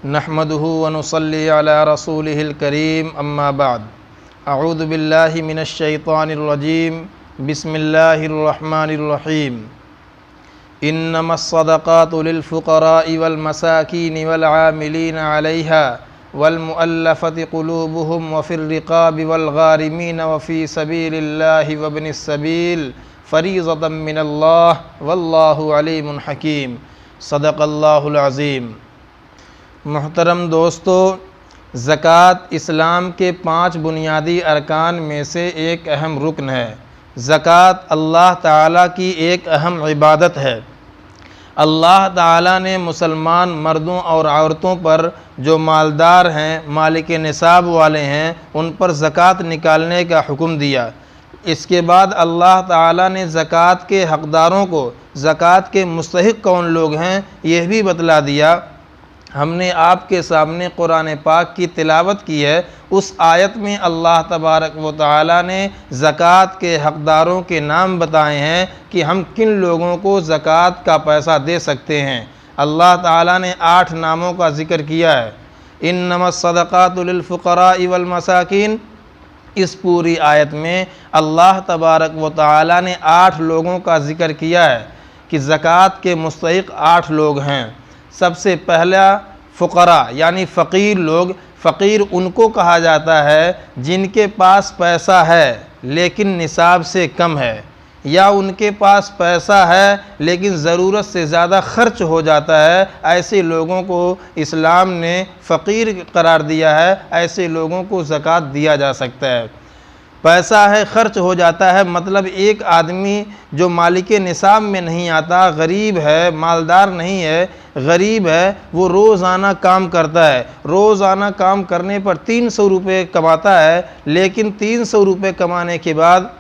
नहमदुहु व नुसल्ली अला रसूलिहिल करीम अम्मा बाद। अऊज़ु बिल्लाहि मिनश शैतानिर रजीम। बिस्मिल्लाहिर रहमानिर रहीम। इन्नमस सदक़ातु लिल फ़ुक़राइ वल मसाकीनि वल आमिलीना अलैहा वल मुअल्लफ़ति क़ुलूबुहुम व फ़िर रिक़ाबि वल गारिमीन व फ़ी सबीलिल्लाहि व इब्निस सबील फ़रीज़तम मिनल्लाह वल्लाहु अलीमुन हकीम। सदक़ल्लाहुल अज़ीम। मोहतरम दोस्तों, ज़कात इस्लाम के 5 बुनियादी अरकान में से एक अहम रुकन है। ज़कात अल्लाह ताला की एक अहम इबादत है। अल्लाह ताला ने मुसलमान मर्दों और औरतों पर जो मालदार हैं, मालिक निसाब वाले हैं, उन पर ज़कात निकालने का हुक्म दिया। इसके बाद अल्लाह ताला ने ज़कात के हक़दारों को, ज़कात के मुस्तहिक़ कौन लोग हैं, यह भी बतला दिया। हमने आपके सामने कुरान पाक की तिलावत की है। उस आयत में अल्लाह तबारक व तआला ने ज़कात के हक़दारों के नाम बताए हैं कि हम किन लोगों को ज़कात का पैसा दे सकते हैं। अल्लाह ताला ने 8 नामों का ज़िक्र किया है। इन्नमस सदक़ातु लिल फ़ुक़राइ वल मसाकीन। इस पूरी आयत में अल्लाह तबारक व तआला ने 8 लोगों का ज़िक्र किया है कि ज़कात के मुस्तहिक़ 8 लोग हैं। सबसे पहला फ़ुक़रा यानी फ़कीर लोग। फ़कीर उनको कहा जाता है जिनके पास पैसा है लेकिन निसाब से कम है, या उनके पास पैसा है लेकिन ज़रूरत से ज़्यादा ख़र्च हो जाता है। ऐसे लोगों को इस्लाम ने फ़कीर करार दिया है। ऐसे लोगों को ज़कात दिया जा सकता है। पैसा है, ख़र्च हो जाता है, मतलब एक आदमी जो मालिक निसाब में नहीं आता, गरीब है, मालदार नहीं है, गरीब है, वो रोज़ाना काम करता है। रोज़ाना काम करने पर 300 रुपये कमाता है, लेकिन 300 रुपये कमाने के बाद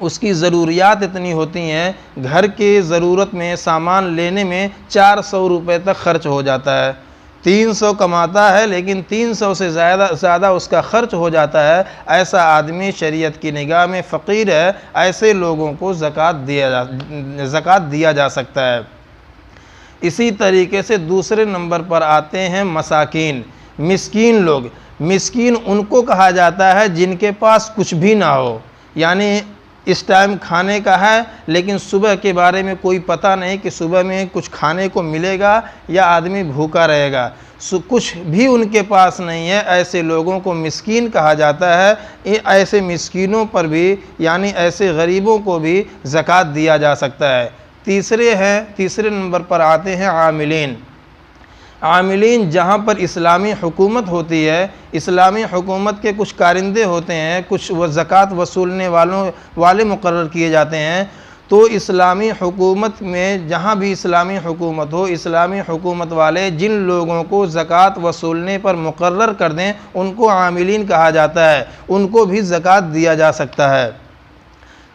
उसकी ज़रूरियात इतनी होती हैं, घर के ज़रूरत में सामान लेने में 400 रुपये तक ख़र्च हो जाता है। 300 कमाता है लेकिन 300 से ज़्यादा उसका ख़र्च हो जाता है। ऐसा आदमी शरीयत की निगाह में फ़कीर है। ऐसे लोगों को ज़कात दिया जा सकता है। इसी तरीके से दूसरे नंबर पर आते हैं मसाकीन, मिस्कीन लोग। मिस्कीन उनको कहा जाता है जिनके पास कुछ भी ना हो, यानी इस टाइम खाने का है लेकिन सुबह के बारे में कोई पता नहीं कि सुबह में कुछ खाने को मिलेगा या आदमी भूखा रहेगा, कुछ भी उनके पास नहीं है। ऐसे लोगों को मिस्कीन कहा जाता है। ऐसे मिस्कीनों पर भी, यानी ऐसे गरीबों को भी ज़कात दिया जा सकता है। तीसरे नंबर पर आते हैं आमिलीन। आमिलीन जहाँ पर इस्लामी हुकूमत होती है, इस्लामी हुकूमत के कुछ कारिंदे होते हैं, कुछ ज़कात वसूलने वाले मुकर्रर किए जाते हैं। तो इस्लामी हुकूमत में जहाँ भी इस्लामी हुकूमत हो, इस्लामी हुकूमत वाले जिन लोगों को ज़कात वसूलने पर मुकर्रर कर दें, उनको आमिलीन कहा जाता है। उनको भी ज़कात दिया जा सकता है।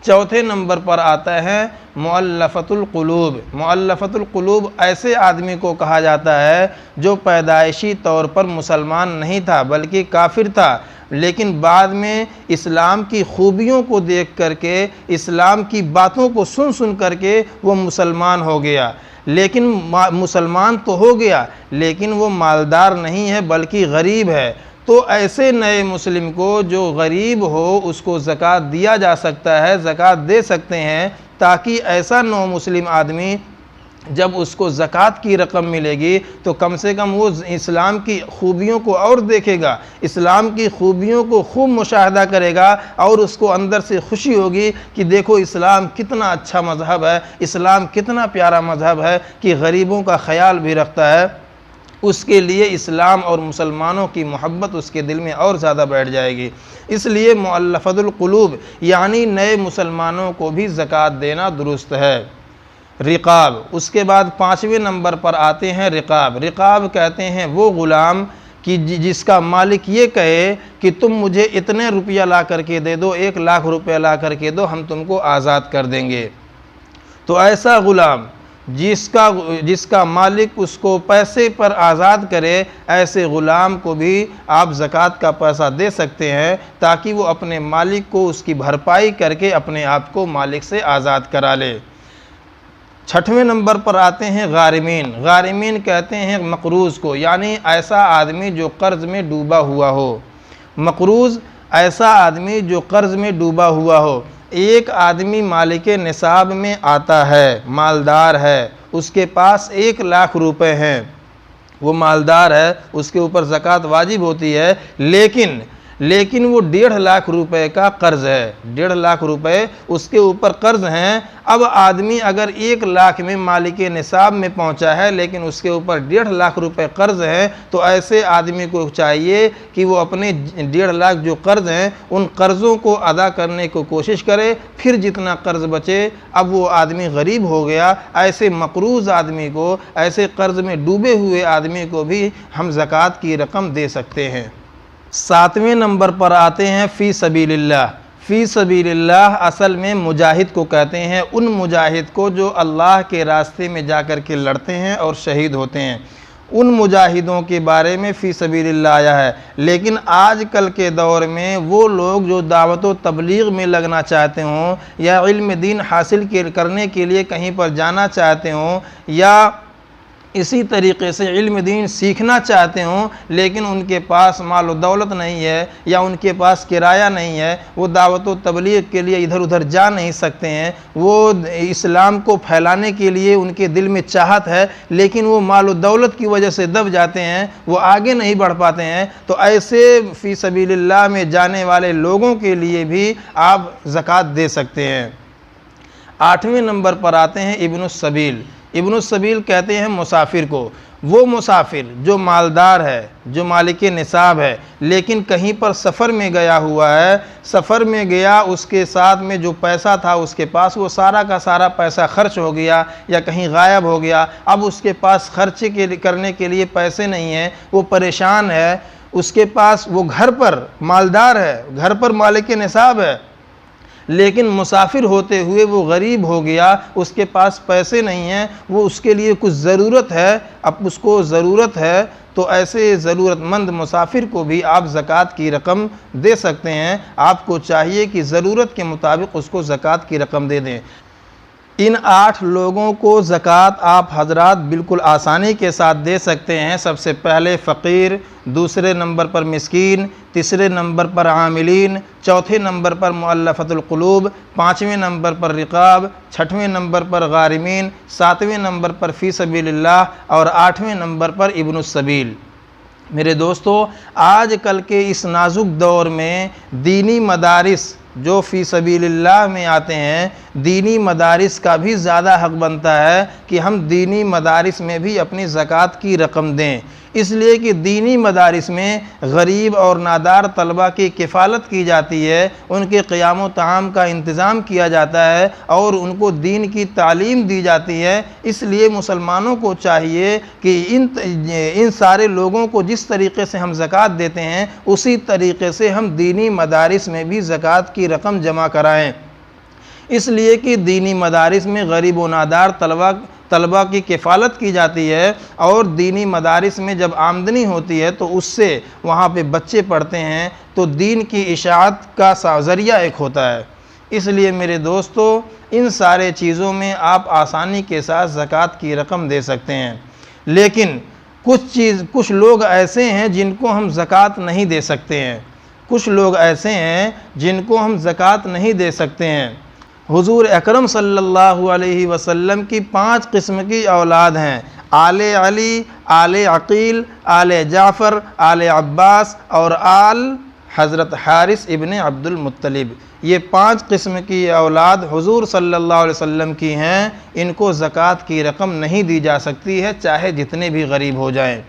चौथे नंबर पर आता है मुअल्लफ़तुल क़ुलूब। मुअल्लफ़तुल क़ुलूब ऐसे आदमी को कहा जाता है जो पैदाइशी तौर पर मुसलमान नहीं था बल्कि काफिर था, लेकिन बाद में इस्लाम की खूबियों को देख करके, इस्लाम की बातों को सुन करके वो मुसलमान हो गया। लेकिन मुसलमान तो हो गया लेकिन वो मालदार नहीं है बल्कि गरीब है। तो ऐसे नए मुस्लिम को जो गरीब हो उसको ज़कात दिया जा सकता है, ज़कात दे सकते हैं, ताकि ऐसा नौ मुस्लिम आदमी जब उसको ज़कात की रकम मिलेगी तो कम से कम वो इस्लाम की खूबियों को और देखेगा, इस्लाम की खूबियों को खूब मुशाहदा करेगा और उसको अंदर से खुशी होगी कि देखो इस्लाम कितना अच्छा मज़हब है, इस्लाम कितना प्यारा मज़हब है कि गरीबों का ख़याल भी रखता है। उसके लिए इस्लाम और मुसलमानों की मोहब्बत उसके दिल में और ज़्यादा बैठ जाएगी। इसलिए मुअल्लफ़तुल क़ुलूब यानी नए मुसलमानों को भी ज़कात देना दुरुस्त है। रिक़ाब, उसके बाद 5वें नंबर पर आते हैं रिक़ाब। रिक़ाब कहते हैं वो ग़ुलाम कि जिसका मालिक ये कहे कि तुम मुझे इतने रुपया ला करके दे दो, 1 लाख रुपया ला करके दो, हम तुमको आज़ाद कर देंगे। तो ऐसा ग़ुलाम जिसका मालिक उसको पैसे पर आज़ाद करे, ऐसे ग़ुलाम को भी आप ज़कात का पैसा दे सकते हैं ताकि वो अपने मालिक को उसकी भरपाई करके अपने आप को मालिक से आज़ाद करा ले। छठवें नंबर पर आते हैं गारिमीन। गारिमीन कहते हैं मकरूज़ को, यानी ऐसा आदमी जो कर्ज़ में डूबा हुआ हो। मकरूज़ ऐसा आदमी जो कर्ज़ में डूबा हुआ हो। एक आदमी मालिक निसाब में आता है, मालदार है, उसके पास 1 लाख रुपए हैं, वो मालदार है, उसके ऊपर ज़कात वाजिब होती है, लेकिन वो 1.5 लाख रुपए का कर्ज़ है, 1.5 लाख रुपए उसके ऊपर कर्ज़ हैं। अब आदमी अगर 1 लाख में मालिक निसाब में पहुंचा है लेकिन उसके ऊपर 1.5 लाख रुपए कर्ज़ हैं, तो ऐसे आदमी को चाहिए कि वो अपने 1.5 लाख जो कर्ज़ हैं उन कर्ज़ों को अदा करने को कोशिश करे, फिर जितना कर्ज़ बचे। अब वो आदमी गरीब हो गया, ऐसे मकरूज़ आदमी को, ऐसे कर्ज़ में डूबे हुए आदमी को भी हम ज़कात की रकम दे सकते हैं। 7वें नंबर पर आते हैं फ़ी सबीलिल्लाह। फ़ी सबीलिल्लाह असल में मुजाहिद को कहते हैं, उन मुजाहिद को जो अल्लाह के रास्ते में जाकर के लड़ते हैं और शहीद होते हैं, उन मुजाहिदों के बारे में फ़ी सबीलिल्लाह आया है। लेकिन आजकल के दौर में वो लोग जो दावत व तबलीग में लगना चाहते हों या इल्म दीन हासिल करने के लिए कहीं पर जाना चाहते हों या इसी तरीक़े से इल्म दीन सीखना चाहते हों, लेकिन उनके पास माल व दौलत नहीं है या उनके पास किराया नहीं है, वो दावत व तबलीग के लिए इधर उधर जा नहीं सकते हैं, वो इस्लाम को फैलाने के लिए उनके दिल में चाहत है, लेकिन वो माल व दौलत की वजह से दब जाते हैं, वो आगे नहीं बढ़ पाते हैं, तो ऐसे फ़ी सबीलिल्लाह में जाने वाले लोगों के लिए भी आप ज़कात दे सकते हैं। 8वें नंबर पर आते हैं इब्नुस सबील। इब्नुस सबील कहते हैं मुसाफिर को। वो मुसाफिर जो मालदार है, जो मालिक निसाब है, लेकिन कहीं पर सफ़र में गया हुआ है, सफ़र में गया, उसके साथ में जो पैसा था उसके पास, वो सारा का सारा पैसा खर्च हो गया या कहीं गायब हो गया। अब उसके पास खर्चे करने के लिए पैसे नहीं हैं, वो परेशान है, उसके पास, वो घर पर मालदार है, घर पर मालिक निसाब है, लेकिन मुसाफिर होते हुए वो गरीब हो गया, उसके पास पैसे नहीं हैं, वो उसके लिए कुछ ज़रूरत है, अब उसको ज़रूरत है, तो ऐसे ज़रूरतमंद मुसाफिर को भी आप ज़कात की रकम दे सकते हैं। आपको चाहिए कि ज़रूरत के मुताबिक उसको ज़कात की रकम दे दें। इन 8 लोगों को ज़कात आप हजरात बिल्कुल आसानी के साथ दे सकते हैं। सबसे पहले फ़कीर, दूसरे नंबर पर मिस्कीन, तीसरे नंबर पर आमिलीन, चौथे नंबर पर मुअल्लफ़तुल क़ुलूब, 5वें नंबर पर रिक़ाब, 6वें नंबर पर गारिमीन, 7वें नंबर पर फ़ी सबीलिल्लाह और 8वें नंबर पर इब्नुस सबील। मेरे दोस्तों, आजकल के इस नाजुक दौर में दीनी मदारिस जो फ़ी सबीलिल्लाह में आते हैं, दीनी मदारिस का भी ज़्यादा हक़ बनता है कि हम दीनी मदारिस में भी अपनी ज़कात की रकम दें, इसलिए कि दीनी मदारिस में गरीब और नादार तलबा की किफ़ालत की जाती है, उनके क़ियाम व ताम का इंतज़ाम किया जाता है और उनको दीन की तालीम दी जाती है। इसलिए मुसलमानों को चाहिए कि इन सारे लोगों को जिस तरीक़े से हम ज़कात देते हैं, उसी तरीक़े से हम दीनी मदारिस में भी ज़कात की रकम जमा कराएँ, इसलिए कि दीनी मदारिस में गरीब व नादार तलबा की किफ़ालत की जाती है और दीनी मदारिस में जब आमदनी होती है तो उससे वहाँ पे बच्चे पढ़ते हैं, तो दीन की इशाअत का ज़रिया एक होता है। इसलिए मेरे दोस्तों, इन सारे चीज़ों में आप आसानी के साथ ज़कात की रकम दे सकते हैं, लेकिन कुछ लोग ऐसे हैं जिनको हम ज़कात नहीं दे सकते हैं। कुछ लोग ऐसे हैं जिनको हम ज़कात नहीं दे सकते हैं। हुज़ूर अकरम सल्लल्लाहु अलैहि वसल्लम की 5 किस्म की औलाद हैं, आले अली, आले अकील, आले जाफ़र, आले अब्बास और आल हज़रत हारिस इब्न अब्दुल मुत्तलिब। ये 5 किस्म की औलाद हुज़ूर सल्लल्लाहु अलैहि वसल्लम की हैं। इनको ज़कात की रकम नहीं दी जा सकती है, चाहे जितने भी गरीब हो जाएं।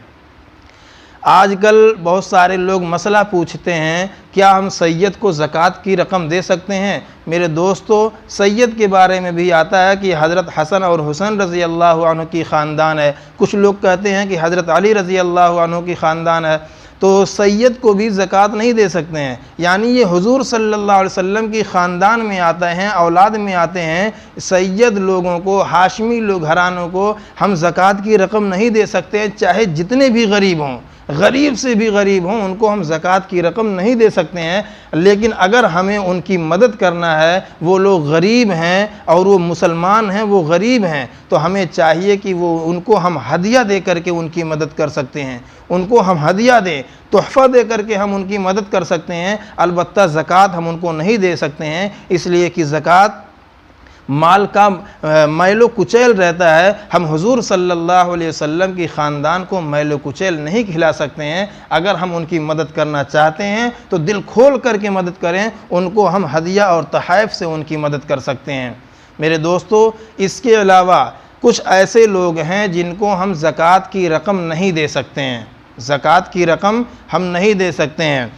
आजकल बहुत सारे लोग मसला पूछते हैं, क्या हम सैयद को ज़कात की रकम दे सकते हैं? मेरे दोस्तों, सैयद के बारे में भी आता है कि हज़रत हसन और हुसैन रज़ी अल्लाह अन्हु की ख़ानदान है। कुछ लोग कहते हैं कि हज़रत अली रज़ी अल्लाह अन्हु की ख़ानदान है, तो सैयद को भी ज़कात नहीं दे सकते हैं। यानी ये हुज़ूर सल्लल्लाहु अलैहि वसल्लम की ख़ानदान में आते हैं, औलाद में आते हैं। सैयद लोगों को, हाशमी लोग घरानों को हम ज़कात की रकम नहीं दे सकते हैं, चाहे जितने भी गरीब हों। गरीब से भी गरीब हों, उनको हम ज़कात की रकम नहीं दे सकते हैं। लेकिन अगर हमें उनकी मदद करना है, वो लोग गरीब हैं और वो मुसलमान हैं, वो गरीब हैं, तो हमें चाहिए कि वो उनको हम हदिया दे करके उनकी मदद कर सकते हैं। उनको हम हदिया दें, तोहफ़ा दे करके हम उनकी मदद कर सकते हैं। अलबत्ता ज़कात हम उनको नहीं दे सकते हैं, इसलिए कि ज़कात माल का मैलो कुचैल रहता है। हम हुजूर सल्लल्लाहु अलैहि वसल्लम की ख़ानदान को मैलो कुचैल नहीं खिला सकते हैं। अगर हम उनकी मदद करना चाहते हैं तो दिल खोल करके मदद करें, उनको हम हदिया और तोहफ़ से उनकी मदद कर सकते हैं। मेरे दोस्तों, इसके अलावा कुछ ऐसे लोग हैं जिनको हम ज़कात की रकम नहीं दे सकते हैं। ज़कात की रकम हम नहीं दे सकते हैं।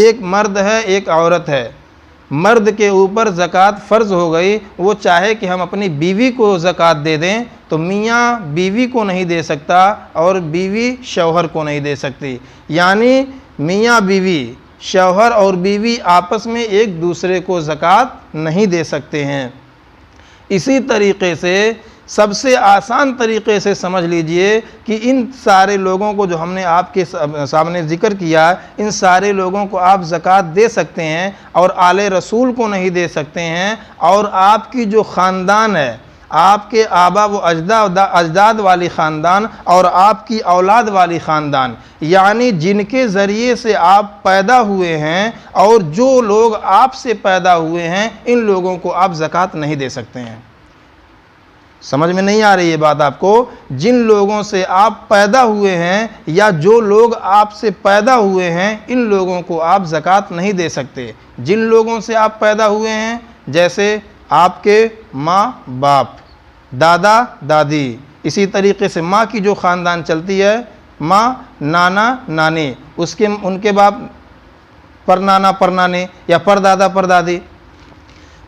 एक मर्द है, एक औरत है। मर्द के ऊपर ज़कात फ़र्ज़ हो गई, वो चाहे कि हम अपनी बीवी को ज़कात दे दें तो मियाँ बीवी को नहीं दे सकता और बीवी शौहर को नहीं दे सकती। यानी मियाँ बीवी, शौहर और बीवी आपस में एक दूसरे को ज़कात नहीं दे सकते हैं। इसी तरीक़े से सबसे आसान तरीक़े से समझ लीजिए कि इन सारे लोगों को जो हमने आपके सामने ज़िक्र किया, इन सारे लोगों को आप ज़कात दे सकते हैं और आले रसूल को नहीं दे सकते हैं। और आपकी जो ख़ानदान है, आपके आबा व अजदाद वाली ख़ानदान और आपकी औलाद वाली ख़ानदान, यानी जिनके ज़रिए से आप पैदा हुए हैं और जो लोग आपसे पैदा हुए हैं, इन लोगों को आप ज़कात नहीं दे सकते हैं। समझ में नहीं आ रही ये बात आपको? जिन लोगों से आप पैदा हुए हैं या जो लोग आपसे पैदा हुए हैं, इन लोगों को आप ज़कात नहीं दे सकते। जिन लोगों से आप पैदा हुए हैं, जैसे आपके माँ बाप, दादा दादी, इसी तरीके से माँ की जो ख़ानदान चलती है, माँ नाना नानी, उसके उनके बाप परनाना परनानी या परदादा परदादी,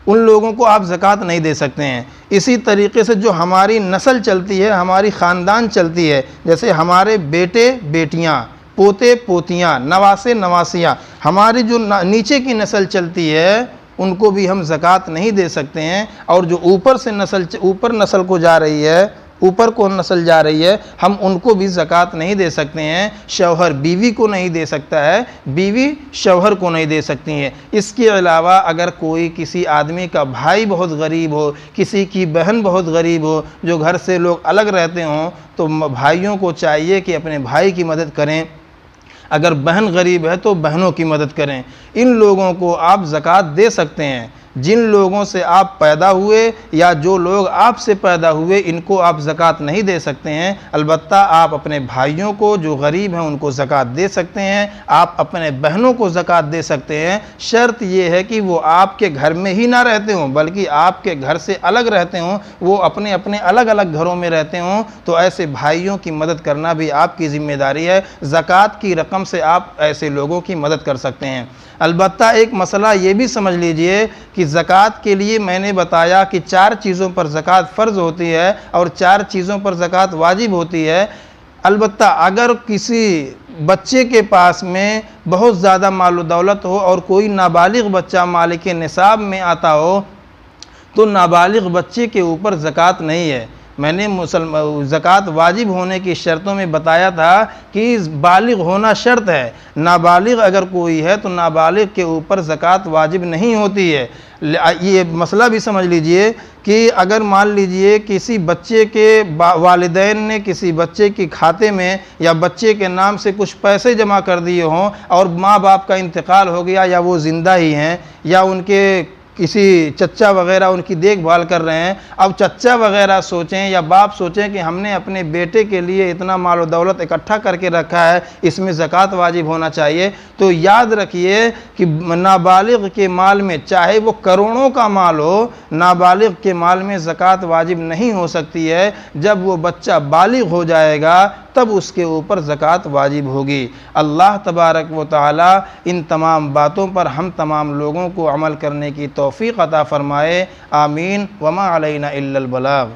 उन लोगों को आप ज़कात नहीं दे सकते हैं। इसी तरीके से जो हमारी नस्ल चलती है, हमारी ख़ानदान चलती है, जैसे हमारे बेटे बेटियां, पोते पोतियां, नवासे नवासियां, हमारी जो नीचे की नस्ल चलती है, उनको भी हम ज़कात नहीं दे सकते हैं। और जो ऊपर नस्ल को जा रही है, ऊपर को नस्ल जा रही है, हम उनको भी ज़कात नहीं दे सकते हैं। शौहर बीवी को नहीं दे सकता है, बीवी शौहर को नहीं दे सकती हैं। इसके अलावा अगर कोई किसी आदमी का भाई बहुत गरीब हो, किसी की बहन बहुत गरीब हो, जो घर से लोग अलग रहते हों, तो भाइयों को चाहिए कि अपने भाई की मदद करें। अगर बहन गरीब है तो बहनों की मदद करें। इन लोगों को आप ज़कात दे सकते हैं। जिन लोगों से आप पैदा हुए या जो लोग आपसे पैदा हुए, इनको आप ज़कात नहीं दे सकते हैं। अलबत्ता आप अपने भाइयों को जो गरीब हैं उनको ज़कात दे सकते हैं। आप अपने बहनों को ज़कात दे सकते हैं। शर्त ये है कि वो आपके घर में ही ना रहते हों, बल्कि आपके घर से अलग रहते हों, वो अपने अपने अलग अलग घरों में रहते हों। तो ऐसे भाइयों की मदद करना भी आपकी ज़िम्मेदारी है। ज़कात की रकम से आप ऐसे लोगों की मदद कर सकते हैं। अलबत्ता एक मसला ये भी समझ लीजिए कि ज़कात के लिए मैंने बताया कि 4 चीज़ों पर ज़कात फ़र्ज़ होती है और 4 चीज़ों पर ज़कात वाजिब होती है। अलबत्ता अगर किसी बच्चे के पास में बहुत ज़्यादा माल दौलत हो और कोई नाबालिग बच्चा मालिक निसाब में आता हो, तो नाबालिग बच्चे के ऊपर ज़कात नहीं है। मैंने ज़कात वाजिब होने की शर्तों में बताया था कि बालिग होना शर्त है। नाबालिग अगर कोई है तो नाबालिग के ऊपर ज़कात वाजिब नहीं होती है। ये मसला भी समझ लीजिए कि अगर मान लीजिए किसी बच्चे के वालिदैन ने किसी बच्चे के खाते में या बच्चे के नाम से कुछ पैसे जमा कर दिए हों और माँ बाप का इंतकाल हो गया, या वो ज़िंदा ही हैं, या उनके किसी चच्चा वगैरह उनकी देखभाल कर रहे हैं। अब चच्चा वगैरह सोचें या बाप सोचें कि हमने अपने बेटे के लिए इतना माल और दौलत इकट्ठा करके रखा है, इसमें ज़कात वाजिब होना चाहिए। तो याद रखिए कि नाबालिग के माल में, चाहे वो करोड़ों का माल हो, नाबालिग के माल में ज़कात वाजिब नहीं हो सकती है। जब वो बच्चा बालिग हो जाएगा तब उसके ऊपर ज़कात वाजिब होगी। अल्लाह तबारक व तआला इन तमाम बातों पर हम तमाम लोगों को अमल करने की तौफ़ीक़ अता फ़रमाए। आमीन। वमा अलैना इल्लल बलाग।